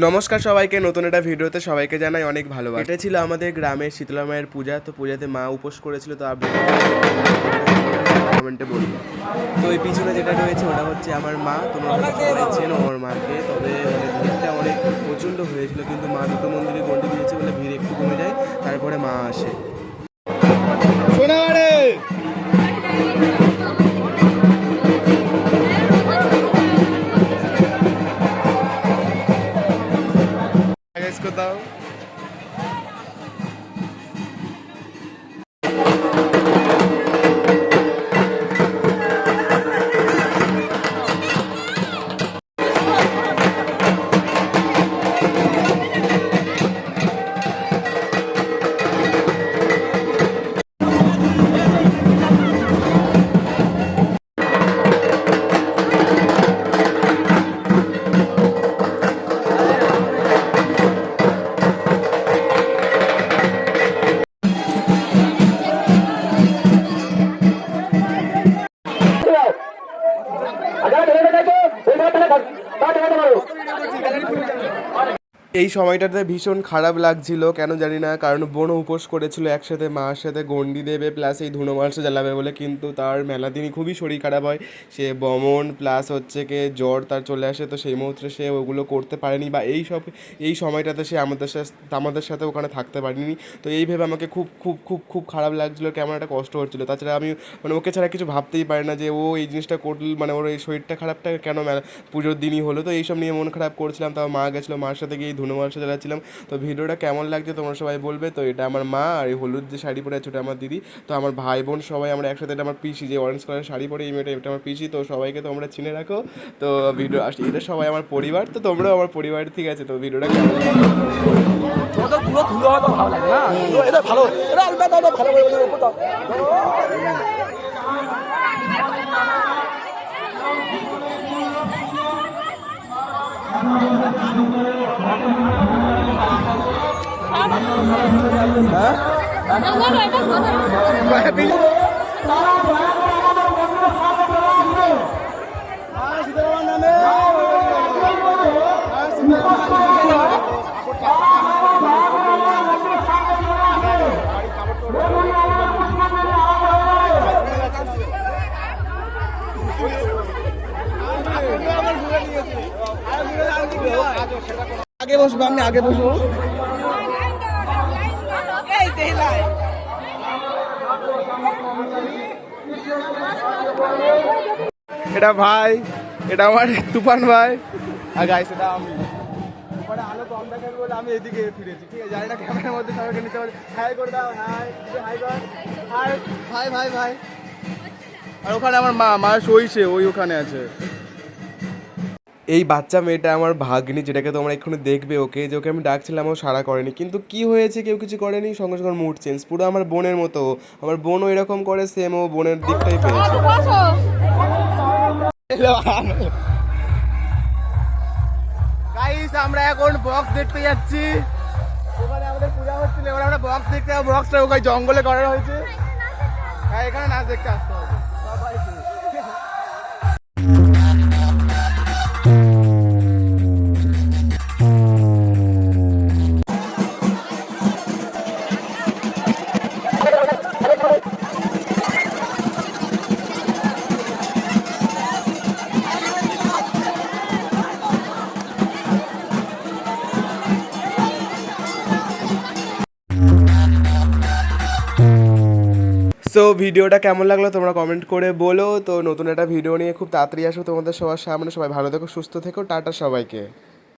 নমস্কার সবাইকে, নতুন একটা ভিডিওতে সবাইকে জানাই অনেক ভালোবাসা। এটা ছিল আমাদের গ্রামের শীতলা মায়ের পূজা। তো পূজাতে মা উপোস করেছিল, তো আপডেট কমেন্টে বলবো। তো এই পিছনে যেটা রয়েছে ওটা হচ্ছে আমার মা। তোমরা সবাই চেনো আমার মাকে, তবে ভিড়টা অনেক প্রচণ্ড হয়েছিল, কিন্তু মা দুটো মন্দিরে গন্ডি দিয়েছে বলে ভিড় একটু কমে যায়, তারপরে মা আসে। কোথাও এই সময়টাতে ভীষণ খারাপ লাগছিল, কেন জানি না, কারণ বোনও উপোস করেছিল একসাথে মার সাথে গন্ডি দেবে প্লাস এই ধুনো মাংস জ্বালাবে বলে, কিন্তু তার মেলা দিনই খুবই শরীর খারাপ হয়। সে বমন প্লাস হচ্ছে কি জ্বর তার চলে আসে, তো সেই মুহূর্তে সে ওগুলো করতে পারেনি, বা এই সময়টাতে সে আমাদের সাথে ওখানে থাকতে পারেনি। তো এই ভেবে আমাকে খুব খুব খুব খুব খারাপ লাগছিলো, কেমন একটা কষ্ট হচ্ছিলো। তাছাড়া আমি ওকে ছাড়া কিছু ভাবতেই পারি না যে ও এই জিনিসটা করল, ওর এই শরীরটা খারাপটা কেন পুজোর দিনই হলো। তো এইসব নিয়ে মন খারাপ করছিলাম। তাও মা গেছিলো, মার সাথে গিয়ে ধুনো মাংস জ্বালাচ্ছিলাম। তো ভিডিওটা কেমন লাগছে তোমরা সবাই বলবে। তো এটা আমার মা, আর এই হলুদ যে শাড়ি পরে আছে ওটা আমার দিদি। তো আমার ভাই বোন সবাই আমরা একসাথে, এটা আমার পিসি যে অরেঞ্জ কালারের শাড়ি পরে এই মেয়েটা, এটা আমার পিসি। তো সবাইকে তোমরা চিনে রাখো। তো ভিডিও এটা সবাই আমার পরিবার, তো তোমরাও আমার পরিবার, ঠিক আছে। তো ভিডিওটা কেমন আগে বসবো, আমি আগে বসবো। এটা ভাই, এটা আমার তুফান ভাই, আর গাইস এটা আমি। মানে আলো কম দেখার বলে আমি এদিকে ফিরেছি, ঠিক আছে। জানি না ক্যামেরার মধ্যে সবাইকে নিতে পারি। হাই করে দাও, হাই হাই কর, হাই ভাই ভাই ভাই। আর ওখানে আমার মা শোইছে, ওই ওখানে আছে। এই বাচ্চা মেয়েটা আমার ভাগ্নি, যেটাকে তোমরা এক্ষুনি দেখবে। ওকে যে ওকে আমি ডাকছিলাম, ও সাড়া করেনি, কিন্তু কি হয়েছে কেউ কিছু করেনি, সঙ্গে সঙ্গে মুড চেঞ্জ। পুরো আমার বোনের মতো, আমার বোনও এরকম করে, সেম ও বোনের দিকটাই পেয়েছে। গাইস আমরা এখন বক্স দেখতে যাচ্ছি। ওখানে আমাদের পূজা হচ্ছিল, এবার আমরা বক্স দেখতে যাবো। বক্সটা ওখানে জঙ্গলে করা হয়েছে, এখানে নাচ দেখতে আসতে হবে সবাইকে। সো ভিডিওটা কেমন লাগলো তোমরা কমেন্ট করে বলো। তো নতুন একটা ভিডিও নিয়ে খুব তাড়াতাড়ি আসো তোমাদের সবার সামনে। সবাই ভালো থেকো, সুস্থ থেকো, টাটা সবাইকে।